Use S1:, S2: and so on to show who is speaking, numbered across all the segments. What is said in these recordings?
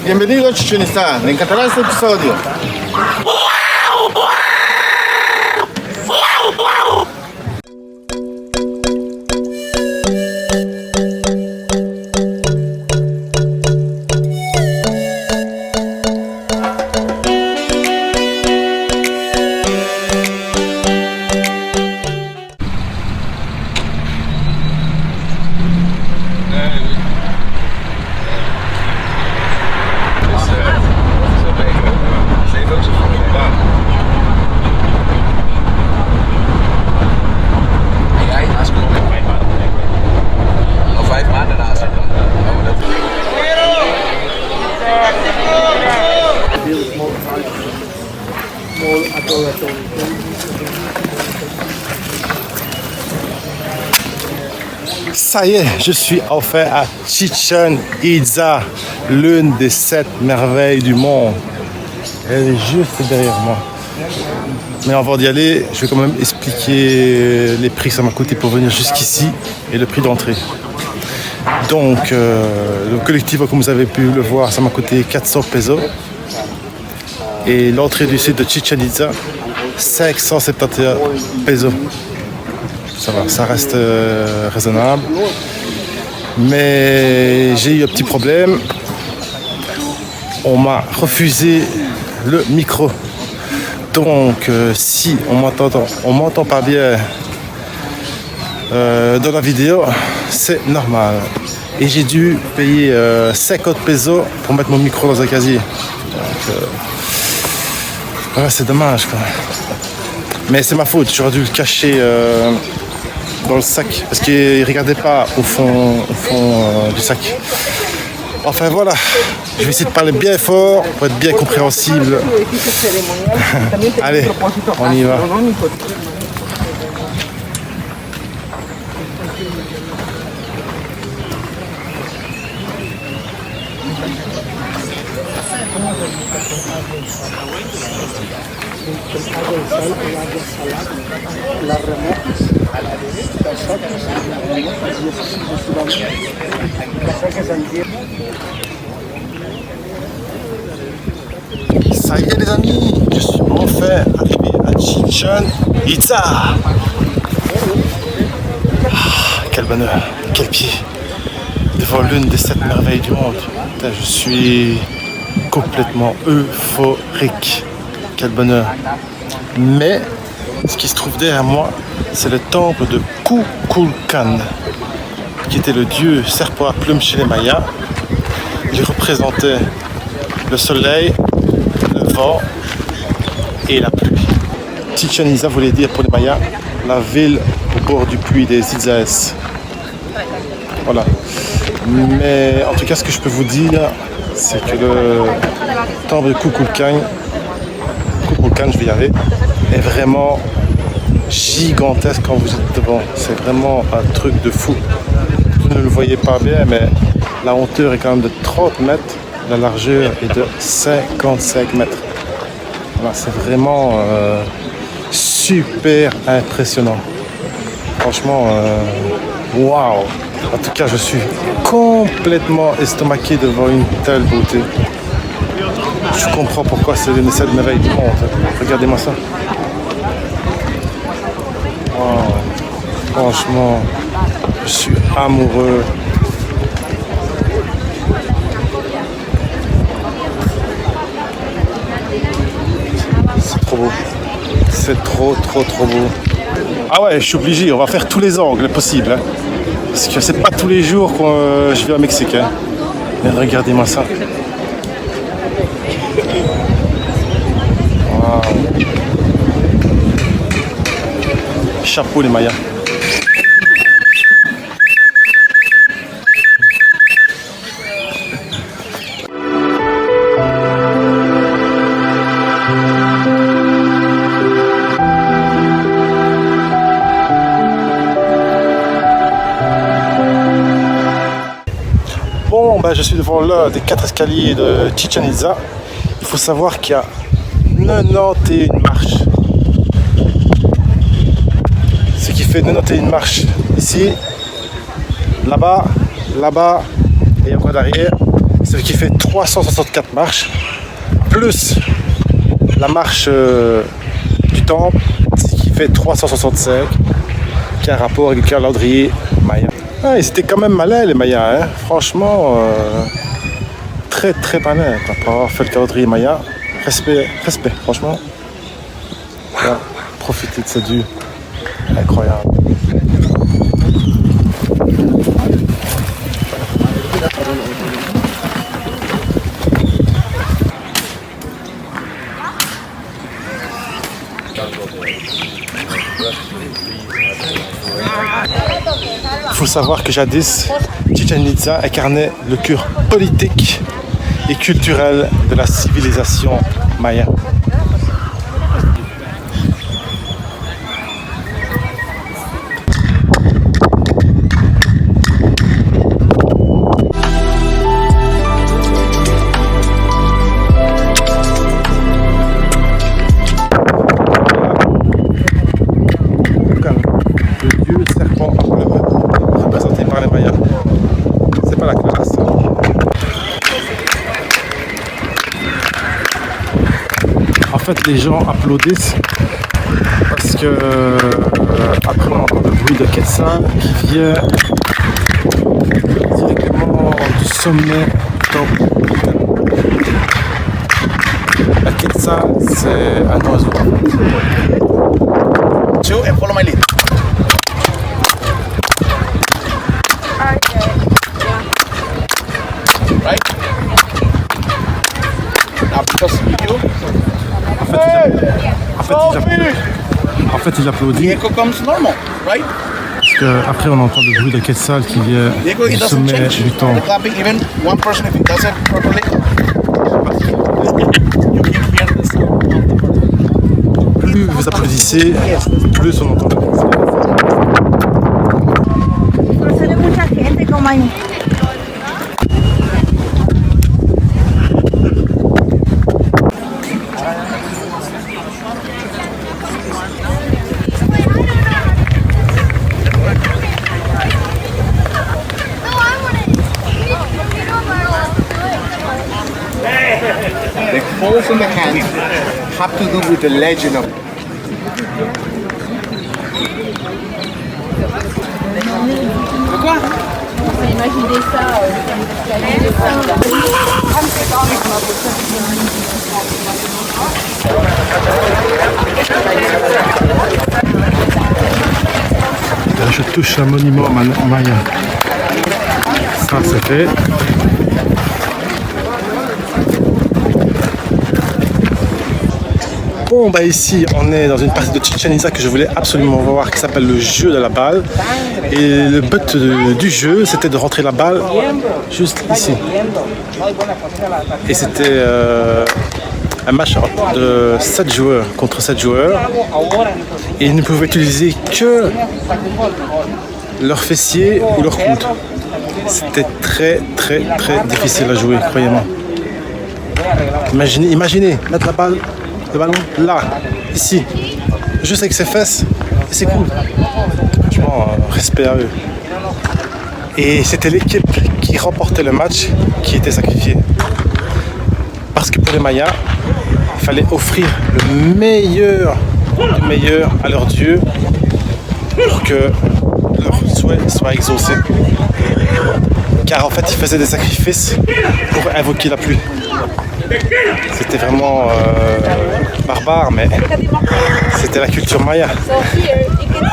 S1: Bienvenido a Chichén Itzá. Me encantará este episodio. Ça y est, je suis enfin à Chichén Itzá, l'une des 7 merveilles du monde. Elle est juste derrière moi. Mais avant d'y aller, je vais quand même expliquer les prix que ça m'a coûté pour venir jusqu'ici et le prix d'entrée. Donc, le collectif, comme vous avez pu le voir, ça m'a coûté 400 pesos. Et l'entrée du site de Chichén Itzá, 571 pesos. Ça va, ça reste raisonnable. Mais j'ai eu un petit problème. On m'a refusé le micro. Donc, si on m'entend pas bien dans la vidéo, c'est normal. Et j'ai dû payer 50 pesos pour mettre mon micro dans un casier. Donc, ouais, c'est dommage, quoi. Mais c'est ma faute, j'aurais dû le cacher dans le sac parce qu'il ne regardait pas au fond du sac. Enfin voilà, je vais essayer de parler bien fort pour être bien compréhensible. Allez, on y va. Ça y est les amis, je suis enfin arrivé à Chichén Itzá. Quel bonheur, quel pied devant l'une des 7 merveilles du monde. Putain, je suis complètement euphorique. Quel bonheur. Mais ce qui se trouve derrière moi, c'est le temple de Kukulkan, qui était le dieu serpent à plumes chez les Mayas. Il représentait le soleil, le vent et la pluie. Chichén Itzá voulait dire pour les Mayas la ville au bord du puits des Itzaes. Voilà. Mais en tout cas, ce que je peux vous dire, c'est que le temple de Kukulkan, je vais y arriver, est vraiment gigantesque quand vous êtes devant. C'est vraiment un truc de fou. Vous ne le voyez pas bien, mais la hauteur est quand même de 30 mètres, la largeur est de 55 mètres. Voilà, c'est vraiment super impressionnant. Franchement, waouh! En tout cas, je suis complètement estomaqué devant une telle beauté. Je comprends pourquoi c'est l'une des 7 merveilles du monde. Regardez-moi ça. Wow. Franchement, je suis amoureux. C'est trop beau. C'est trop beau. Ah ouais, je suis obligé. On va faire tous les angles possibles. Hein. Parce que c'est pas tous les jours que je vais au Mexique. Hein. Mais regardez-moi ça. Wow. Chapeau les Mayas. Bon, ben, je suis devant l'un des 4 escaliers de Chichén Itzá. Il faut savoir qu'il y a 91 marches. Ce qui fait 91 marches ici, là-bas, et encore derrière. ce qui fait 364 marches, plus la marche du temple, ce qui fait 365, qui a un rapport avec le calendrier maya. Ah, ils étaient quand même malins les mayas, hein. Franchement, très très malins pour avoir fait le calendrier maya. Respect, respect, franchement. Voilà, profiter de cette vue incroyable. Il faut savoir que jadis, Chichén Itzá incarnait le cœur politique et culturel de la civilisation maya. Le dieu serpent représenté par les Mayas. C'est pas la classe. En fait, les gens applaudissent parce que après on entend le bruit de Quetzal qui vient directement du sommet du temple. La Quetzal, c'est un oiseau.
S2: Two and follow my lead. Right? Now because you
S1: En fait, il applaudit
S2: Diego comes normal, right?
S1: parce qu'après on entend le bruit de Quetzal qui vient
S2: Diego, it
S1: du
S2: doesn't
S1: sommet
S2: change
S1: du
S2: the
S1: temple.
S2: clapping. Even one person, if he does it properly, you can hear the sound of the person.
S1: Plus vous applaudissez, plus on entend le Quetzal.
S3: Sale mucha gente como hay.
S2: The holes in the hands have to do with the legend of. Quoi?
S3: Imaginez ça.
S1: Là, je touche un monument maya. Ça, c'est fait. Bon, bah ici, on est dans une partie de Chichén Itzá que je voulais absolument voir, qui s'appelle le jeu de la balle. Et le but du jeu, c'était de rentrer la balle juste ici. Et c'était un match de 7 joueurs contre 7 joueurs. Et ils ne pouvaient utiliser que leur fessier ou leur coude. C'était très très très difficile à jouer, croyez-moi. Imaginez mettre le ballon là, ici, juste avec ses fesses et ses coudes. Franchement, respect à eux. Et c'était l'équipe qui remportait le match qui était sacrifiée. Parce que pour les Mayas, il fallait offrir le meilleur du meilleur à leur dieu pour que leur souhait soit exaucé. Car en fait, ils faisaient des sacrifices pour invoquer la pluie. C'était vraiment barbare, mais c'était la culture maya.
S3: So here it gets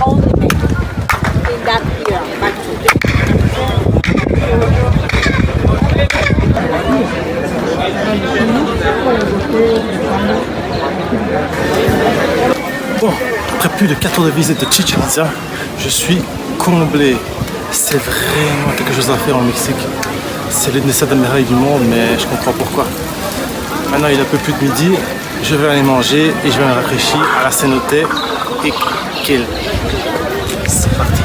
S3: only made in that year, back
S1: Bon, après plus de 4 heures de visite de Chichén Itzá, je suis comblé. C'est vraiment quelque chose à faire au Mexique. C'est l'une des 7 merveilles du monde, mais je comprends pourquoi. Maintenant, il est un peu plus de midi. Je vais aller manger et je vais me rafraîchir à la cénote et kill. C'est parti.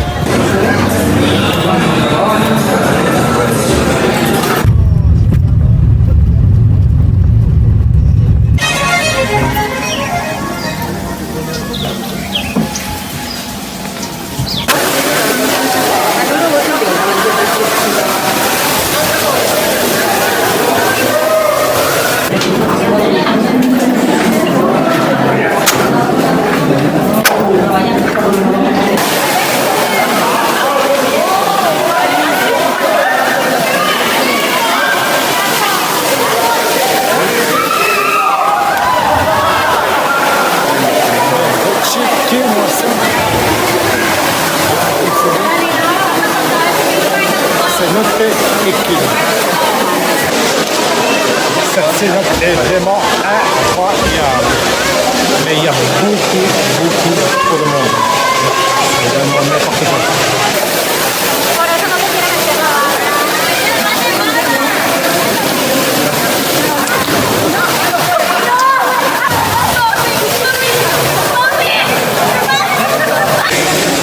S1: Iquil. Cette cénote est vraiment incroyable. Mais il y a beaucoup trop de monde. C'est vraiment n'importe quoi.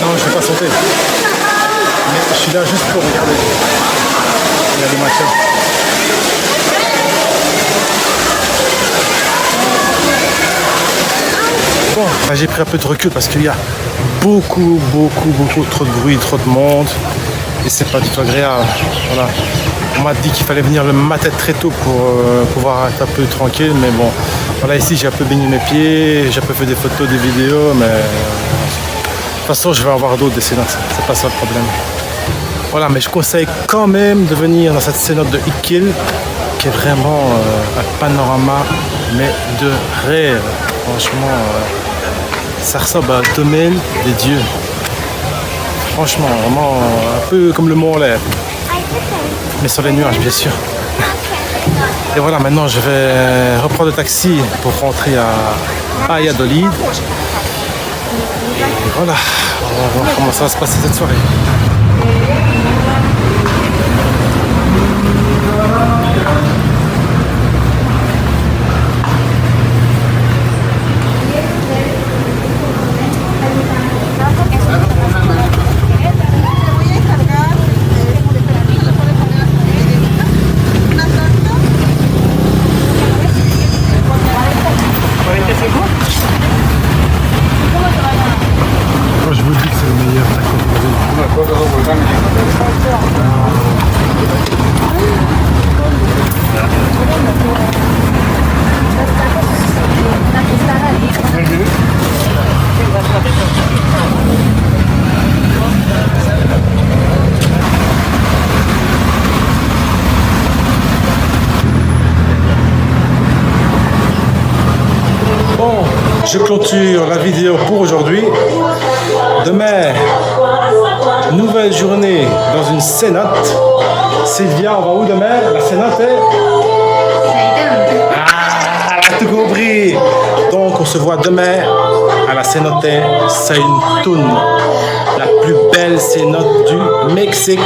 S1: Non, je ne vais pas sauter. Mais je suis là juste pour regarder. Il y a des matchs. Bon, bah, j'ai pris un peu de recul parce qu'il y a beaucoup trop de bruit, trop de monde. Et c'est pas du tout agréable. Voilà. On m'a dit qu'il fallait venir le matin très tôt pour pouvoir être un peu tranquille. Mais bon, voilà, ici j'ai un peu baigné mes pieds, j'ai un peu fait des photos, des vidéos, mais... De toute façon, je vais avoir d'autres des cénotes, c'est pas ça le problème. Voilà, mais je conseille quand même de venir dans cette cénote de Iquil, qui est vraiment un panorama, mais de rêve. Franchement, ça ressemble à un domaine des dieux. Franchement, vraiment un peu comme le Mont Olaire. Mais sur les nuages, bien sûr. Et voilà, maintenant je vais reprendre le taxi pour rentrer à Valladolid. Et voilà, on va voir comment ça va se passer cette soirée. Moi, je vous dis que c'est le meilleur taco. Bon, je clôture la vidéo pour aujourd'hui. Demain, nouvelle journée dans une cénote. Sylvia, on va où demain? La cénote est... Ah, elle a tout compris. Donc, on se voit demain à la cénote Saintun, la plus belle cénote du Mexique.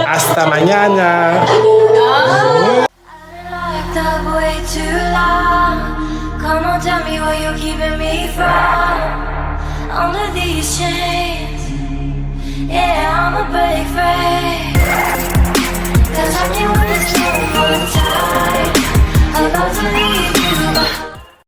S1: Hasta mañana.
S4: Come on, tell me where you're keeping me from. Under these chains, yeah, I'm a big fake. 'Cause I can't wait to